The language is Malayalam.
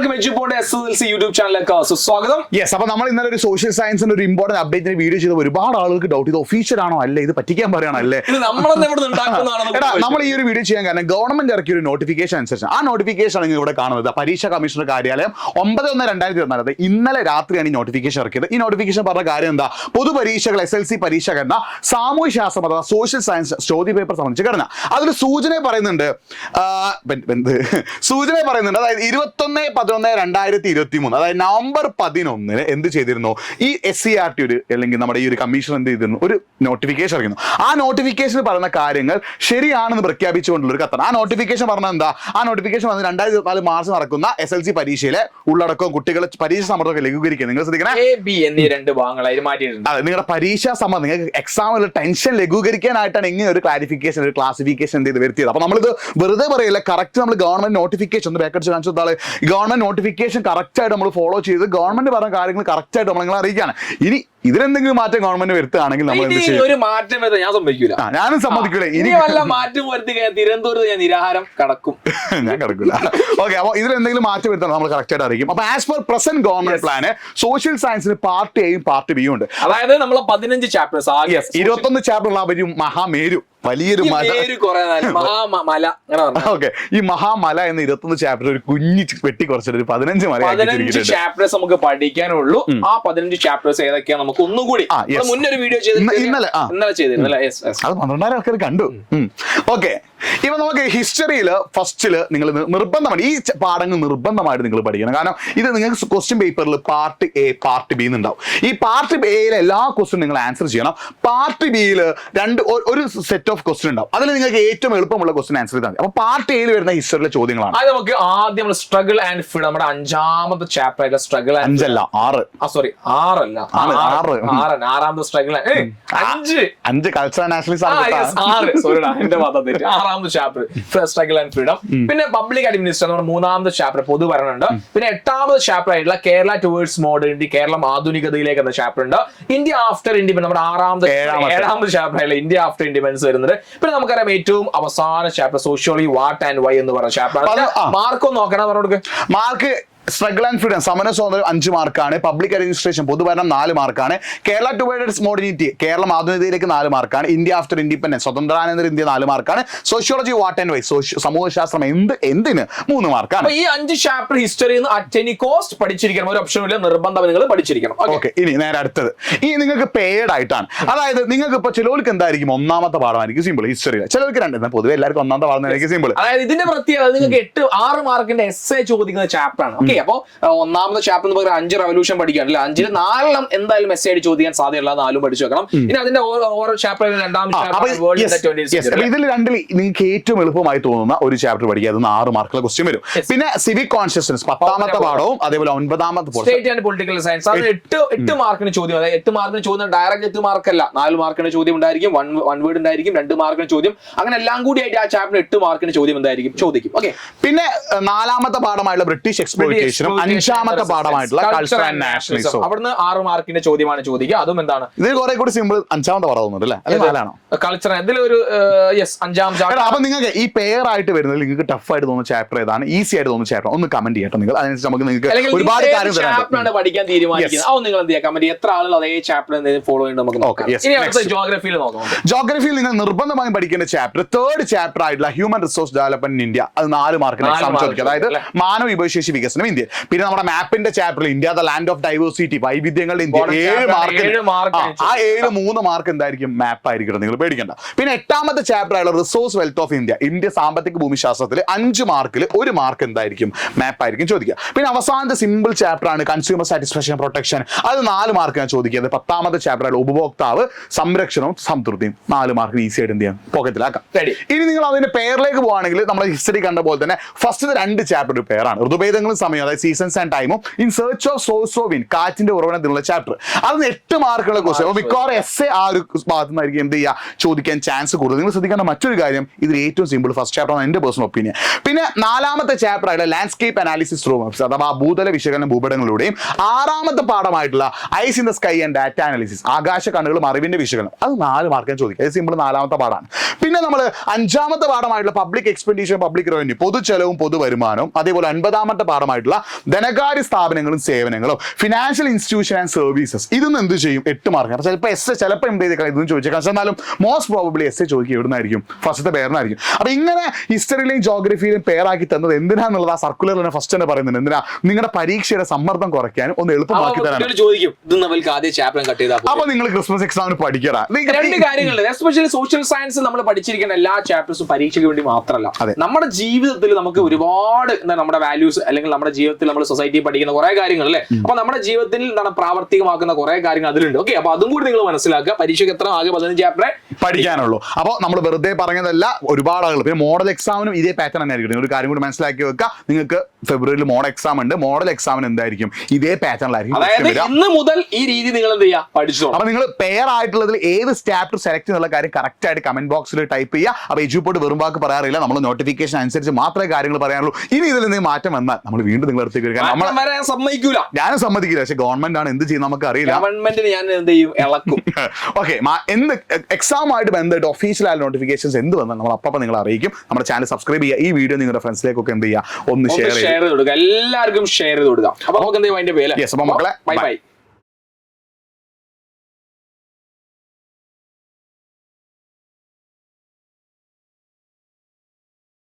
എല്ലാവർക്കും എജ്യൂപോഡ് SSLC യൂട്യൂബ് ചാനലിലേക്ക് സ്വാഗതം. യെസ്, അപ്പൊ നമ്മൾ ഇന്നലെ ഒരു സോഷ്യൽ സയൻസിന്റെ ഒരു ഇമ്പോർട്ടന്റ് അപ്ഡേറ്റിന് വീഡിയോ ചെയ്ത് ഒരുപാട് ആളുകൾക്ക് ഡൗട്ട് ഇത് ഒഫീഷ്യൽ ആണോ അല്ലേ, ഇത് പറ്റിക്കാൻ പറയണോ അല്ലേ, നമ്മൾ ഈ ഒരു വീഡിയോ ചെയ്യാൻ കാരണം ഗവൺമെന്റ് ഇറക്കിയ ഒരു നോട്ടിഫിക്കേഷൻ അനുസരിച്ച് ആ നോട്ടിഫിക്കേഷൻ ആണ് ഇവിടെ കാണുന്നത്. പരീക്ഷാ കമ്മീഷണർ കാര്യാലയം 9/1/2024 ഇന്നലെ രാത്രിയാണ് ഈ നോട്ടിഫിക്കേഷൻ ഇറക്കിയത്. ഈ നോട്ടിഫിക്കേഷൻ പറഞ്ഞ കാര്യം എന്താ, പൊതുപരീക്ഷകൾ SSLC പരീക്ഷ എന്ന സാമൂഹ്യ ശാസ്ത്രം അഥവാ സോഷ്യൽ സയൻസ് ചോദ്യ പേപ്പർ സംബന്ധിച്ച് ഘടന അതിൽ സൂചന പറയുന്നുണ്ട്. അതായത് 21/11/2023 അതായത് നവംബർ 11 എന്ത് ചെയ്തിരുന്നു, ഈ SCERT അല്ലെങ്കിൽ നമ്മുടെ ഈ ഒരു കമ്മീഷൻ എന്ത് ചെയ്തിരുന്നു, ഒരു നോട്ടിഫിക്കേഷൻ ഇറക്കുന്നു. ആ നോട്ടിഫിക്കേഷൻ പറയുന്ന കാര്യങ്ങൾ ശരിയാണെന്ന് പ്രഖ്യാപിച്ചുകൊണ്ടുള്ള ഒരു കത്താണ്. ആ നോട്ടിഫിക്കേഷൻ പറഞ്ഞത് എന്താ, ആ നോട്ടിഫിക്കേഷൻ വന്ന് 2024 മാർച്ച് നടക്കുന്ന SSLC പരീക്ഷയിലെ ഉള്ളടക്കവും കുട്ടികളെ പരീക്ഷ സമ്മർദ്ദമൊക്കെ ലഘൂകരിക്കുക. നിങ്ങൾ ശ്രദ്ധിക്കണം, എന്നീ രണ്ട് ഭാഗങ്ങളായി മാറ്റിയിട്ടുണ്ട്. അതെ, നിങ്ങളുടെ പരീക്ഷാ സമ്മർദ്ദം, നിങ്ങൾക്ക് എക്സാമിൽ ടെൻഷൻ ലഘൂകരിക്കാനായിട്ടാണ് ഇങ്ങനെ ഒരു ക്ലാരിഫിക്കേഷൻ, ഒരു ക്ലാസിഫിക്കേഷൻ എന്ത് ചെയ്ത് വരുത്തിയത്. അപ്പൊ നമ്മളിത് വെറുതെ പറയില്ല, കറക്റ്റ് നമ്മൾ ഗവൺമെന്റ് നോട്ടിഫിക്കേഷൻ ഒന്ന് ബാക്കടിച്ച് കാണിച്ചു കൊടുത്താൽ ഗവൺമെന്റ് നോട്ടിഫിക്കേഷൻ കറക്റ്റ് ആയിട്ട് നമ്മൾ ഫോളോ ചെയ്ത് ഗവൺമെന്റ് പറഞ്ഞ കാര്യങ്ങൾ കറക്റ്റ് ആയിട്ട് നമ്മൾ നിങ്ങളെ അറിയിക്കാണ്. ഇനി ഇതിലെന്തെങ്കിലും മാറ്റം ഗവൺമെന്റ് വരുത്തുകയാണെങ്കിൽ നമ്മൾ ഒരു മാറ്റം വരുത്താൻ ഞാൻ സമ്മതിക്കൂല. ഞാനും സമ്മതിക്കൂല. ഇനി വല്ല മാറ്റം വരുത്തി തിരുവനന്തപുരത്ത് ഞാൻ നിരാഹാരം കടക്കും. ഞാൻ കിടക്കില്ല. ഓക്കെ, അപ്പൊ ഇതിലെന്തെങ്കിലും മാറ്റം വരുത്താൻ നമ്മൾ കറക്റ്റ് ആയിട്ട് അറിയിക്കും. അപ്പൊ as per present government plan social സയൻസിന് പാർട്ട് എയും പാർട്ട് ബിയും ഉണ്ട്. അതായത് നമ്മൾ 15 ചാപ്റ്റേഴ്സ് 21 ചാപ്റ്റർ ഉള്ള ഒരു മഹാമേരു, വലിയൊരു മല. ഓക്കെ, ഈ മഹാമല എന്ന 21 ചാപ്റ്റർ ഒരു കുഞ്ഞി വെട്ടി കുറച്ചിട്ട് ഒരു 15 ചാപ്റ്റേഴ്സ് നമുക്ക് പഠിക്കാനുള്ളൂ. ആ 15 ചാപ്റ്റേഴ്സ് ഏതൊക്കെയാണ് നമുക്ക് ഒന്നുകൂടി മുന്നൊരു വീഡിയോ ഇന്നലെ ചെയ്തിരുന്നു. അത് 12,000 ആൾക്കാർ കണ്ടു. ഓക്കെ, ഇപ്പൊ നമുക്ക് ഹിസ്റ്ററിയില് ഫസ്റ്റില് നിങ്ങൾ നിർബന്ധമാണ് ഈ പാഠങ്ങൾ നിർബന്ധമായിട്ട് നിങ്ങൾ പഠിക്കണം. കാരണം ഇത് നിങ്ങൾക്ക് ക്വസ്റ്റ്യൻ പേപ്പറിൽ പാർട്ട് എ പാർട്ട് ബി എന്നുണ്ടാവും. ഈ പാർട്ട് എയിലെ എല്ലാ ക്വസ്റ്റ്യൻ നിങ്ങൾ ആൻസർ ചെയ്യണം. പാർട്ട് ബിയിൽ ഒരു സെറ്റ് ഓഫ് ക്വസ്റ്റ്യൻ ഉണ്ടാവും. അതിൽ നിങ്ങൾക്ക് ഏറ്റവും എളുപ്പമുള്ള ക്വസ്റ്റ്യൻ ആൻസർ ചെയ്താൽ മതി. അപ്പൊ പാർട്ട് എയിൽ വരുന്ന ഹിസ്റ്ററിയിലെ ചോദ്യങ്ങളാണ്. അത് നമുക്ക് ആദ്യം സ്ട്രഗിൾ ആൻഡ് ഫ്രീഡം, നമ്മുടെ 5ാമത്തെ ചാപ്റ്റർ ആയിട്ട് struggle and 6 struggle 5 cultural nationalism, chapter struggle and freedom. പിന്നെ പബ്ലിക് അഡ്മിനിസ്ട്രേഷൻ നമ്മുടെ 3ാമത്തെ ചാപ്റ്റർ പൊതുഭരണമുണ്ട്. പിന്നെ 8ാമത് ചാപ്റ്റർ ആയിട്ടുള്ള കേരള ടുവേർഡ്സ് മോഡേണിറ്റി, കേരളം ആധുനികതയിലേക്ക് എന്ന ചാപ്റ്റർ ഉണ്ട്. ഇന്ത്യ ആഫ്റ്റർ ഇൻഡിപെൻഡൻസ് നമ്മുടെ 7ാമത് ചാപ്റ്റർ ആയിട്ടുള്ള ഇന്ത്യ ആഫ്റ്റർ ഇൻഡിപെൻഡൻസ് വരുന്നത്. പിന്നെ നമുക്കറിയാം ഏറ്റവും അവസാന chapter sociology what and why എന്ന് പറഞ്ഞ ചാപ്റ്റർ. മാർക്കൊന്നും നോക്കണം പറഞ്ഞോടുക്ക്. മാർക്ക് സ്ട്രഗിൾ ആൻഡ് ഫ്രീഡം സമര സ്വാതന്ത്ര്യം 5 മാർക്കാണ്. പബ്ലിക് അഡ്മിനിസ്ട്രേഷൻ പൊതുഭരണം 4 മാർക്കാണ്. കേരള ടുവേർഡ്സ് മോഡേണിറ്റി കേരളം ആധുനികതയിലേക്ക് 4 മാർക്കാണ്. ഇന്ത്യ ആഫ്റ്റർ ഇൻഡിപെൻഡൻസ് സ്വതന്ത്രാനന്തര ഇന്ത്യ 4 മാർക്കാണ്. സോഷ്യോളജി വാട്ട് ആൻഡ് വൈ സമൂഹശാസ്ത്രം എന്തിന് 3 മാർക്കാണ്. ഈ 5 ചാപ്റ്റർ ഹിസ്റ്ററിയിൽ നിന്ന് അറ്റ് എനി കോസ്റ്റ് പഠിച്ചിരിക്കണം. ഒരു ഓപ്ഷൻ ഇല്ല, നിർബന്ധം നിങ്ങൾ പഠിച്ചിരിക്കണം. ഓക്കെ, ഇനി നേരെ അടുത്തത് ഈ നിങ്ങൾക്ക് പെയ്ഡ് ആയിട്ടാണ്. അതായത് നിങ്ങൾക്ക് ഇപ്പൊ ചിലർക്ക് എന്തായിരിക്കും 1ാമത്തെ പാഠമായിരിക്കും സിമ്പിൾ ഹിസ്റ്ററിയിൽ, ചിലർക്ക് 2. പൊതുവെ എല്ലാവർക്കും 1ാമത്തെ പാഠമായിരിക്കും സിമ്പിൾ. അതായത് ഇതിന്റെ പ്രത്യേകത നിങ്ങൾക്ക് 6 മാർക്കിന്റെ എസ്സേ ചോദിക്കുന്ന ചാപ്റ്റർ ആണ്. അപ്പൊ 1ാമത്തെ ചാപ്റ്റർ എന്ന് പറയുന്നത് 5 റവല്യൂഷൻ പഠിക്കാനില്ല. 5ൽ 4 എന്തായാലും മെസ്സേജ് ചോദിക്കാൻ സാധ്യതയുള്ള 4 പഠിച്ചു വെക്കണം. ഇനി അതിന്റെ ഓരോ ചാപ്റ്ററിൽ 2ാമത്തെ ഇതിൽ 2ൽ നിങ്ങൾക്ക് ഏറ്റവും എളുപ്പമായി തോന്നുന്ന ഒരു ചാപ്റ്റർ പഠിക്കുക. അത് 6 മാർക്കുള്ള ക്വസ്റ്റ്യൻ വരും. പിന്നെ സിവിക് കോൺഷ്യസ്നസ് 10ാമത്തെ പാഠവും അതേപോലെ 9ാമത്തെ സ്റ്റേറ്റ് ആൻഡ് പൊളിറ്റിക്കൽ സയൻസ് അത് 8 മാർക്കിന് ചോദ്യം. അതായത് 8 മാർക്കിന് ചോദ്യം ഡയറക്റ്റ് 8 മാർക്കല്ല, 4 മാർക്കിന് ചോദ്യം ഉണ്ടായിരിക്കും, 1 വേർഡ് ഉണ്ടായിരിക്കും, 2 മാർക്കിന് ചോദ്യം, അങ്ങനെ എല്ലാം കൂടി ആയിട്ട് ആ ചാപ്റ്റർ 8 മാർക്കിന് ചോദ്യം എന്തായിരിക്കും ചോദിക്കും. ഓക്കെ, പിന്നെ 4ാമത്തെ പാഠമായിട്ടുള്ള ബ്രിട്ടീഷ് എക്സ്പ്ലോയിറ്റേഷനും 5ാമത്തെ പാഠമായിട്ടുള്ള കൾച്ചർ ആൻഡ് നാഷണലിസം അവിടുന്ന് 6 മാർക്കിന്റെ ചോദ്യമാണ് ചോദിക്കുക. അതും എന്താണ്, ഇത് കുറെ കൂടി സിമ്പിൾ 5ാമത്തെ പാഠം തോന്നുന്നുണ്ട് അല്ലേ, 4ആണോ കൾച്ചർ ഇതിലൊരു 5ാം ചാപ്റ്റർ. അപ്പൊ നിങ്ങൾക്ക് ഈ പെയർ ആയിട്ട് വരുന്നത് നിങ്ങൾക്ക് ടഫ് ആയിട്ട് തോന്നുന്ന ചാപ്റ്റർ ഏതാണ്, ഈസി ആയിട്ട് തോന്നുന്ന ചാപ്റ്റർ ഒന്ന് കമന്റ് ചെയ്യട്ടോ. നിങ്ങൾ അതിനനുസരിച്ച് നമുക്ക് നിങ്ങൾക്ക് ഒരുപാട് കാര്യം പഠിക്കാൻ തീരുമാനിക്കുന്നത് അത് നിങ്ങൾ എന്ത് ചെയ്യാം, കമന്റ് എത്ര ആളുകൾ അതേ ചാപ്റ്റർ ഫോളോ ചെയ്യുന്നത് നമുക്ക് നോക്കാം. ഇനി അടുത്ത ജോഗ്രഫിയിൽ നോക്കാം. ജോഗ്രഫിയിൽ നിങ്ങൾ നിർബന്ധമായും പഠിക്കേണ്ട ചാപ്റ്റർ 3rd ചാപ്റ്റർ ആയിട്ടുള്ള human resource development in India. അത് 4 മാർക്കിന് എക്സാം ചോദിക്കും. അതായത് മാനവ വിഭവശേഷി വികസനം ഇന്ത്യ. പിന്നെ നമ്മുടെ മാപ്പിന്റെ ചാപ്റ്ററിൽ India the land of diversity വൈവിധ്യങ്ങളുടെ ഇന്ത്യ 7 മാർക്ക്. ആ 3 മാർക്ക് എന്തായിരിക്കും മാപ്പ് ആയിരിക്കണം, നിങ്ങൾ പേടിക്കണ്ട. പിന്നെ 8ാമത്തെ ചാപ്റ്റർ ആയുള്ള resource wealth of India, India സാമ്പത്തിക ഭൂമിശാസ്ത്രത്തിൽ 5 മാർക്കിൽ 1 മാർക്ക് എന്തായിരിക്കും മാപ്പ് ആയിരിക്കും ചോദിക്കുക. പിന്നെ അവസാനത്തെ സിമ്പിൾ ചാപ്റ്റർ ആണ് കൺസ്യൂമർ സാറ്റിസ്ഫാക്ഷൻ പ്രൊട്ടക്ഷൻ. അത് 4 മാർക്കാണ് ചോദിക്കുന്നത്. 10ാമത്തെ ചാപ്റ്റർ ആയുള്ള ഉപഭോക്താവ് സംരക്ഷണവും സംതൃപ്തിയും 4 മാർക്ക് ഈസി ആയിട്ട് എന്ത് ചെയ്യാം പോക്കറ്റിലാക്കാം. ഇനി നിങ്ങൾ അതിന്റെ പേരിലേക്ക് പോകുകയാണെങ്കിൽ നമ്മൾ ഹിസ്റ്ററി കണ്ട പോലെ തന്നെ ഫസ്റ്റ് 2 ചാപ്റ്റർ ഒരു പേരാണ്. ഋതുഭേദങ്ങളും സമയം, അതായത് സീസൺസ് ആൻഡ് ടൈമും in search of swords of win കാറ്റിന്റെ ഉറവിടത്തിലുള്ള ചാപ്റ്റർ. അതിന് 8 മാർക്കുള്ള ക്വസ്റ്റ്യൻ. മിക്കവാറും എസ്സേ ആ ഒരു ഭാഗത്തു നിന്നായിരിക്കും എന്ത് ചെയ്യുക ചോദിക്കാൻ ചാൻസ് കൂടുതൽ. നിങ്ങൾ ശ്രദ്ധിക്കേണ്ട മറ്റൊരു കാര്യം, ഇതിൽ ഏറ്റവും സിമ്പിൾ ഫസ്റ്റ് ചാപ്റ്റർ ആണ് എന്റെ പേഴ്സണൽ ഒപ്പീനിയൻ. പിന്നെ 4ാമത്തെ ചാപ്റ്റർ ആയിട്ടുള്ള ലാൻഡ്സ്കേപ്പ് അനാലിസിസ് ത്രൂ മാപ്സ് അഥവാ ഭൂതല വിശകലന ഭൂപടങ്ങളിലൂടെയും 6ാമത്തെ പാഠമായിട്ടുള്ള eyes in the sky and data analysis ആകാശ കണ്ണുകളും അറിവിന്റെ വിശകലനം. അത് 4 മാർക്കാൻ ചോദിക്കുക. അത് സിമ്പിൾ 4ാമത്തെ പാഠമാണ്. പിന്നെ നമ്മൾ 5ാമത്തെ പാഠമായിട്ടുള്ള പബ്ലിക് എക്സ്പെൻഡിച്ചർ പബ്ലിക് റവന്യൂ പൊതു ചെലവും പൊതു വരുമാനവും അതേപോലെ 9ാമത്തെ പാഠമായിട്ടുള്ള ആയിട്ടുള്ള ധനകാര്യ സ്ഥാപനങ്ങളും സേവനങ്ങളും ഫിനാൻഷ്യൽ ഇൻസ്റ്റിറ്റ്യൂഷൻ ആൻഡ് സർവീസസ് ഇതൊന്നും എന്ത് ചെയ്യും 8 മാർക്ക്. അപ്പോൾ ചിലപ്പോൾ എസ് ചിലപ്പോൾ എന്ത് ചെയ്തേക്കാം ഇതൊന്നും ചോദിച്ചേക്കാം. പക്ഷെ എന്നാലും മോസ്റ്റ് പ്രോബബ്ലി എസ് ചോദിക്കുക എവിടുന്നായിരിക്കും ഫസ്റ്റത്തെ പേരിനായിരിക്കും. അപ്പൊ ഇങ്ങനെ ഹിസ്റ്ററിയിലെയും ജോഗ്രഫിയിലും പേരാക്കി തന്നത് എന്തിനാന്നുള്ളത് ആ സർക്കുലർ തന്നെ ഫസ്റ്റ് തന്നെ പറയുന്നുണ്ട്. എന്തിനാ നിങ്ങളുടെ പരീക്ഷയുടെ സമ്മർദ്ദം കുറയ്ക്കാനും ഒന്ന് എളുപ്പമാക്കി തരാൻ. അപ്പൊ നിങ്ങൾ ക്രിസ്മസ് എക്സാമിന് പഠിക്കറാ. 2 കാര്യങ്ങളുണ്ട്. എസ്പെഷ്യലി സോഷ്യൽ സയൻസ് നമ്മൾ പഠിച്ചിരിക്കുന്ന എല്ലാ ചാപ്റ്റേഴ്സും പരീക്ഷയ്ക്ക് വേണ്ടി മാത്രമല്ല, നമ്മുടെ ജീവിതത്തിൽ നമുക്ക് ഒരുപാട് നമ്മുടെ വാല്യൂസ് അല്ലെങ്കിൽ നമ്മുടെ ജീവിതത്തിൽ നമ്മൾ സൊസൈറ്റി പഠിക്കുന്ന കുറെ കാര്യങ്ങൾ അല്ലേ, അപ്പൊ നമ്മുടെ ജീവിതത്തിൽ എന്താണ് പ്രാവർത്തികമാക്കുന്ന കുറെ കാര്യങ്ങൾ അതിലുണ്ട്. ഓക്കെ, അപ്പൊ അതും കൂടി നിങ്ങൾ മനസ്സിലാക്കുക. പരീക്ഷയ്ക്ക് എത്ര ആകെ 15 ചാപ്റ്ററെ പഠിക്കാനുള്ളൂ. അപ്പോൾ നമ്മൾ വെറുതെ പറഞ്ഞതല്ല, ഒരുപാട് ആളുകൾ. പിന്നെ മോഡൽ എക്സാമിനും ഇതേ പാറ്റേൺ തന്നെ ആയിരിക്കും. ഒരു കാര്യം കൂടി മനസ്സിലാക്കി വെക്കുക, നിങ്ങൾക്ക് ഫെബ്രുവരിയിൽ മോഡൽ എക്സാം ഉണ്ട്. മോഡൽ എക്സാമിന് എന്തായിരിക്കും ഇതേ പാറ്റേണിലായിരിക്കും. അതായത് ഇന്ന് മുതൽ ഈ രീതി നിങ്ങൾ എന്ത് ചെയ്യുക, പഠിച്ചു. അപ്പൊ നിങ്ങൾ പെയർ ആയിട്ടുള്ളതിൽ ഏത് ചാപ്റ്റർ സെലക്ട് എന്നുള്ള കാര്യം കറക്റ്റ് ആയിട്ട് കമന്റ് ബോക്സിൽ ടൈപ്പ് ചെയ്യുക. അപ്പൊ എജുപോട്ട് വെറും വാക്ക് പറയാറില്ല, നമ്മൾ നോട്ടിഫിക്കേഷൻ അനുസരിച്ച് മാത്രമേ കാര്യങ്ങൾ പറയാനുള്ളൂ. ഇനി ഇതിൽ എന്തെങ്കിലും മാറ്റം വന്നാൽ നമ്മൾ വീണ്ടും നിങ്ങൾ അടുത്തേക്ക് വരിക. സമ്മതിക്കൂല, ഞാനും സമ്മതിക്കില്ല. പക്ഷെ ഗവൺമെന്റ് ആണ് എന്ത് ചെയ്യുന്നത് നമുക്ക് അറിയില്ല. ഗവൺമെന്റിന് ഞാൻ എന്ത് ചെയ്യും, ഇളക്കും. ഓക്കെ, എന്ത് എക്സാമായിട്ട് ബന്ധമായിട്ട് ഒഫീഷ്യൽ ആയ നോട്ടിഫിക്കേഷൻസ് എന്ത് വന്നാൽ നമ്മൾ അപ്പം നിങ്ങൾ അറിയിക്കും. നമ്മുടെ ചാനൽ സബ്സ്ക്രൈബ് ചെയ്യുക. ഈ വീഡിയോ നിങ്ങളുടെ ഫ്രണ്ട്സിലേക്കൊക്കെ എന്ത് ചെയ്യുക, ഒന്ന് ഷെയർ ചെയ്ത് കൊടുക്കുക. എല്ലാവർക്കും ഷെയർ ചെയ്ത് കൊടുക്കുക. അപ്പൊ നമുക്ക് എന്ത് ചെയ്യും, അതിന്റെ പേര്. യെസ്, അപ്പൊ മക്കളെ ബൈ ബൈ.